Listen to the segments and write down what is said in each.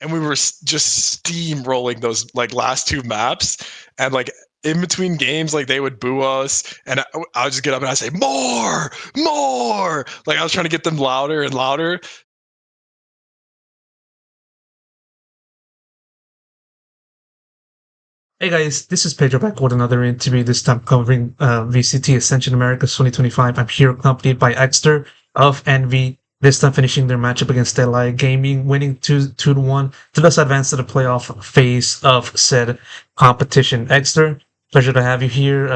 and we were just steamrolling those like last two maps, and like in between games, like they would boo us, and I would just get up and I say more, more. Like I was trying to get them louder and louder. Hey guys, this is Pedro back with another interview, this time covering VCT Ascension Americas 2025. I'm here accompanied by Eggsterr of Envy, this time finishing their matchup against Stellae Gaming, winning 2 to 1 to thus advance to the playoff phase of said competition. Eggsterr, pleasure to have you here.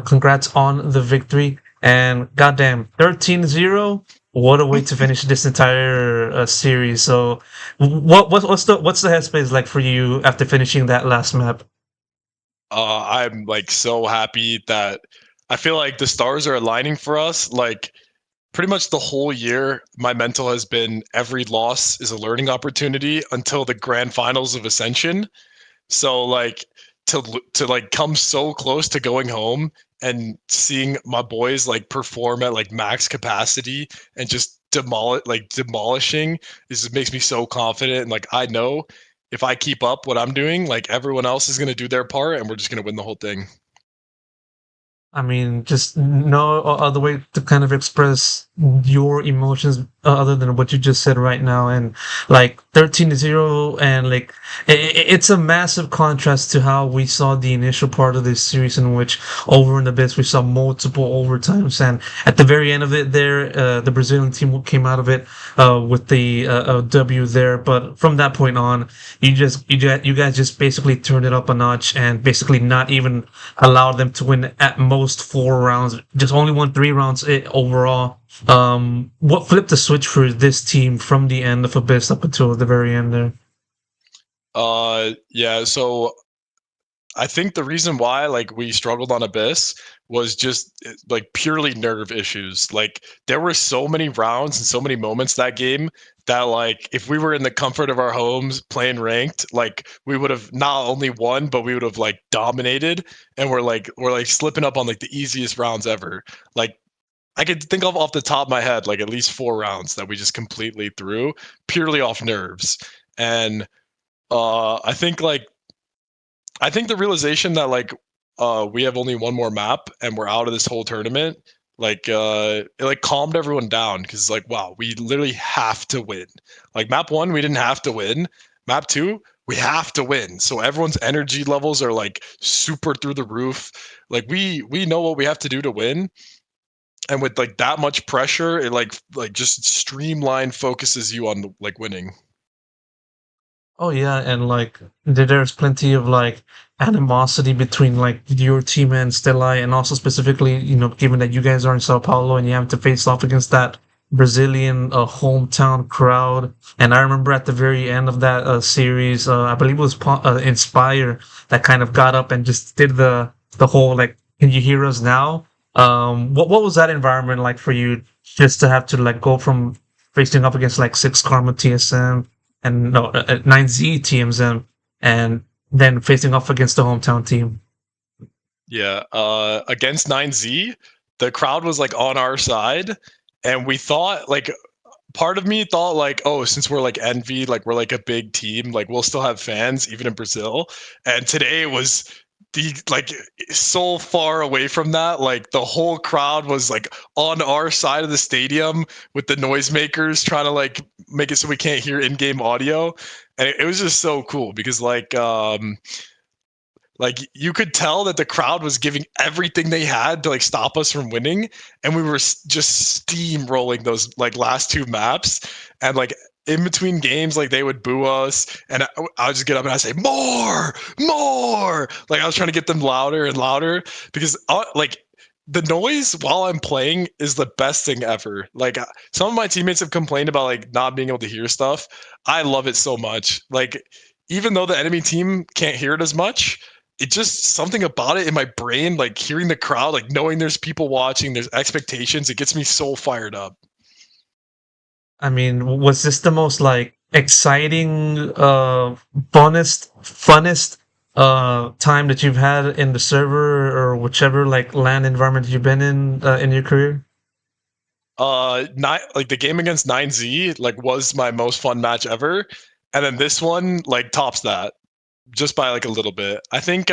Congrats on the victory. And goddamn, 13-0. What a way to finish this entire series. So what's the headspace like for you after finishing that last map? I'm like so happy that I feel like the stars are aligning for us. Like pretty much the whole year, my mental has been every loss is a learning opportunity until the grand finals of Ascension. So like to like come so close to going home and seeing my boys like perform at like max capacity and just demolishing is makes me so confident, and like I know if I keep up what I'm doing, like everyone else is going to do their part and we're just going to win the whole thing. I mean, just no other way to kind of express your emotions other than what you just said right now. And like 13-0, and like it's a massive contrast to how we saw the initial part of this series, in which over in the bits we saw multiple overtimes. And at the very end of it, there, the Brazilian team came out of it with the W there. But from that point on, you guys just basically turned it up a notch and basically not even allowed them to win at most 4 rounds. Just only won 3 rounds overall. What flipped the switch for this team from the end of Abyss up until the very end there? Yeah, so I think the reason why like we struggled on Abyss was just like purely nerve issues. Like there were so many rounds and so many moments that game that like if we were in the comfort of our homes playing ranked, like we would have not only won but we would have like dominated, and we're like slipping up on like the easiest rounds ever. Like I could think of off the top of my head like at least 4 rounds that we just completely threw purely off nerves. And I think the realization that like we have only one more map and we're out of this whole tournament, like it like calmed everyone down because like wow, we literally have to win. Like map one, we didn't have to win. Map two, we have to win. So everyone's energy levels are like super through the roof. Like we know what we have to do to win. And with like that much pressure, it like just streamline focuses you on like winning. Oh yeah, and like there's plenty of like animosity between like your team and Stellae, and also specifically, given that you guys are in Sao Paulo and you have to face off against that Brazilian hometown crowd. And I remember at the very end of that series, I believe it was Inspire that kind of got up and just did the whole like, "Can you hear us now?" What was that environment like for you, just to have to like go from facing up against like Six Karma TSM and no, 9Z TMZ, and then facing off against the hometown team? Yeah, against 9Z, the crowd was like on our side, and we thought like part of me thought like, oh, since we're like envy, like we're like a big team, like we'll still have fans even in Brazil. And today was the like so far away from that. Like the whole crowd was like on our side of the stadium with the noisemakers trying to like make it so we can't hear in-game audio. And it was just so cool because like you could tell that the crowd was giving everything they had to like stop us from winning, and we were just steamrolling those like last two maps, and like in between games, like they would boo us, and I would just get up and I say more, more. Like I was trying to get them louder and louder because like the noise while I'm playing is the best thing ever. Like some of my teammates have complained about like not being able to hear stuff. I love it so much. Like even though the enemy team can't hear it as much, it just something about it in my brain, like hearing the crowd, like knowing there's people watching, there's expectations, it gets me so fired up. I mean, was this the most like exciting, funnest time that you've had in the server or whichever like LAN environment you've been in your career? Not like the game against 9Z like was my most fun match ever. and then this one like tops that just by like a little bit. I think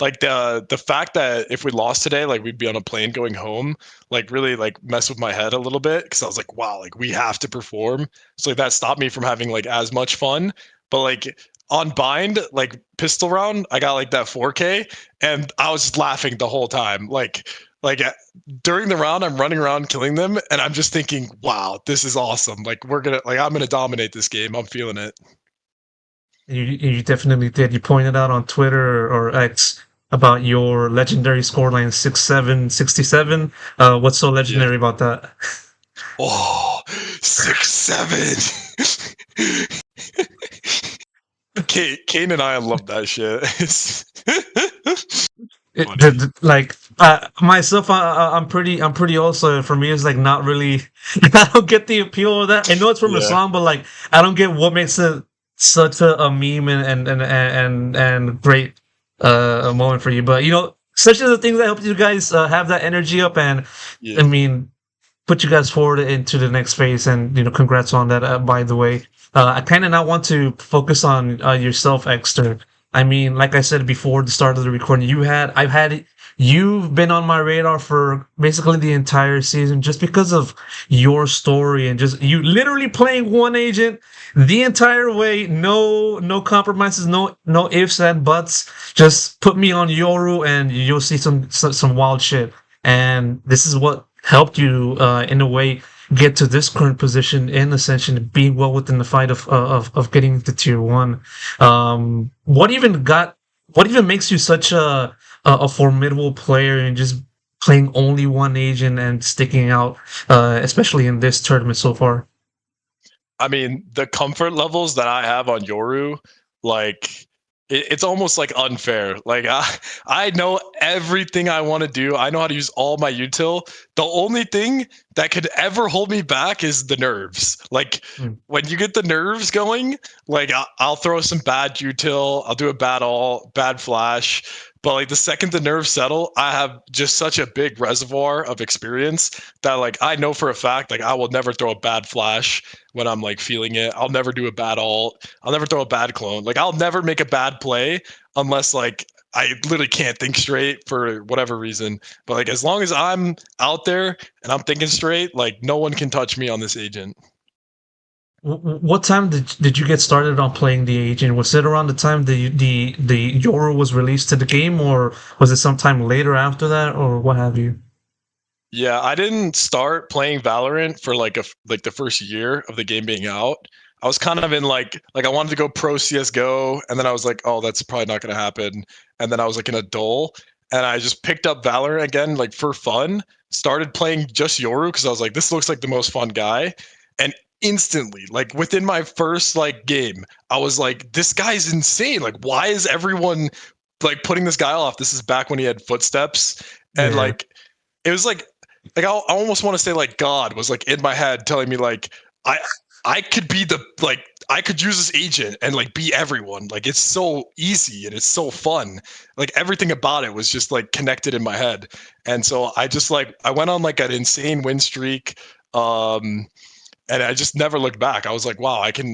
like the fact that if we lost today, like we'd be on a plane going home, like really like messed with my head a little bit because I was like, wow, like we have to perform. So like that stopped me from having like as much fun. But like on bind, like pistol round, I got like that 4K, and I was just laughing the whole time. Like during the round, I'm running around killing them, and I'm just thinking, wow, this is awesome. Like I'm gonna dominate this game. I'm feeling it. You definitely did. You pointed out on Twitter or X about your legendary scoreline 6767. What's so Yeah. legendary about that? Oh, 6-7. Kane and I love that shit. It's funny. Like myself, I'm pretty also. For me, it's like not really. I don't get the appeal of that. I know it's from a Yeah. song, but like I don't get what makes it such a meme and great a moment for you. But such are the things that help you guys have that energy up, and I Yeah. mean, put you guys forward into the next phase. And congrats on that. By the way, I kind of now want to focus on yourself, Eggsterr. I mean, like I said before the start of the recording, you've been on my radar for basically the entire season just because of your story and just you literally playing one agent the entire way. No compromises, no ifs and buts. Just put me on Yoru and you'll see some wild shit. And this is what helped you in a way get to this current position in Ascension, being well within the fight of getting to tier one. What even makes you such a formidable player and just playing only one agent and sticking out, especially in this tournament so far? I mean, the comfort levels that I have on Yoru, like it's almost like unfair. Like I know everything I want to do. I know how to use all my util. The only thing that could ever hold me back is the nerves. Like Mm. when you get the nerves going, like I'll throw some bad util. I'll do a bad all, bad flash. But like the second the nerves settle, I have just such a big reservoir of experience that like I know for a fact like I will never throw a bad flash when I'm like feeling it. I'll never do a bad alt. I'll never throw a bad clone. Like I'll never make a bad play unless like I literally can't think straight for whatever reason. But like as long as I'm out there and I'm thinking straight, like no one can touch me on this agent. What time did you get started on playing the agent? Was it around the time the Yoru was released to the game, or was it sometime later after that, or what have you? Yeah, I didn't start playing Valorant for like the first year of the game being out. I was kind of in like I wanted to go pro CS:GO, and then I was like, oh, that's probably not going to happen. And then I was like in a dull, and I just picked up Valorant again like for fun. Started playing just Yoru because I was like, this looks like the most fun guy, and instantly, like within my first like game, I was like, this guy's insane. Like, why is everyone like putting this guy off? This is back when he had footsteps, and Yeah. like it was I almost want to say like God was like in my head telling me like I I could be the like I could use this agent and like be everyone. Like it's so easy and it's so fun. Like everything about it was just like connected in my head. And so I just like I went on like an insane win streak. Um and I just never looked back. I was like, wow, I can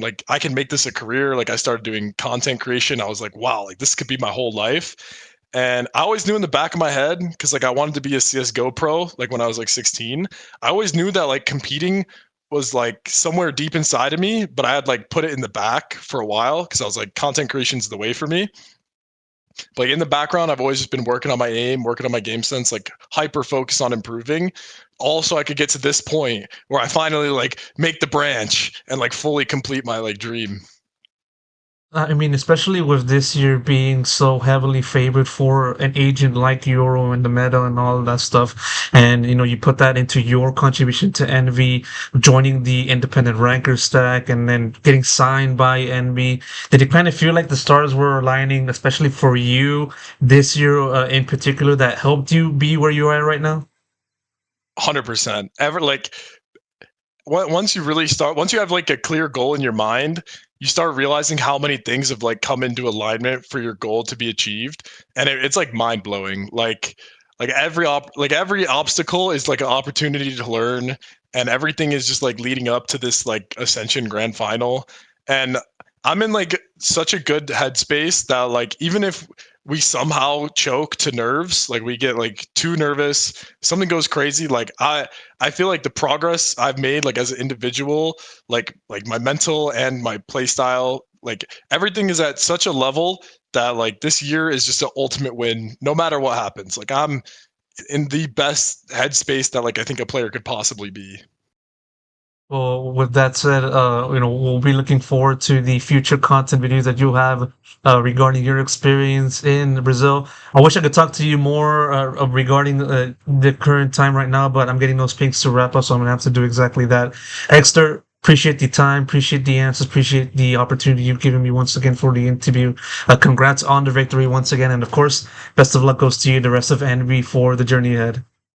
make this a career. Like I started doing content creation. I was like, wow, like this could be my whole life. And I always knew in the back of my head, because like I wanted to be a CS:GO pro, like when I was like 16. I always knew that like competing was like somewhere deep inside of me, but I had like put it in the back for a while because I was like content creation's the way for me. But like in the background, I've always just been working on my aim, working on my game sense, like hyper focus on improving. Also, I could get to this point where I finally like make the branch and like fully complete my like dream. I mean, especially with this year being so heavily favored for an agent like Euro in the meta and all of that stuff, and you put that into your contribution to Envy, joining the independent ranker stack, and then getting signed by Envy. Did it kind of feel like the stars were aligning, especially for you this year in particular, that helped you be where you are right now? 100%. Ever like once you really start, once you have like a clear goal in your mind, you start realizing how many things have like come into alignment for your goal to be achieved, and it's like mind blowing. Like every obstacle is like an opportunity to learn, and everything is just like leading up to this like Ascension Grand Final. And I'm in like such a good headspace that like even if we somehow choke to nerves, like we get like too nervous, something goes crazy, like I feel like the progress I've made like as an individual, like my mental and my play style, like everything is at such a level that like this year is just an ultimate win no matter what happens. Like I'm in the best headspace that like I think a player could possibly be. Well, with that said, we'll be looking forward to the future content videos that you have regarding your experience in Brazil. I wish I could talk to you more regarding the current time right now, but I'm getting those pings to wrap up, so I'm gonna have to do exactly that. Eggsterr, appreciate the time, appreciate the answers, appreciate the opportunity you've given me once again for the interview. Congrats on the victory once again, and of course, best of luck goes to you, the rest of NB for the journey ahead.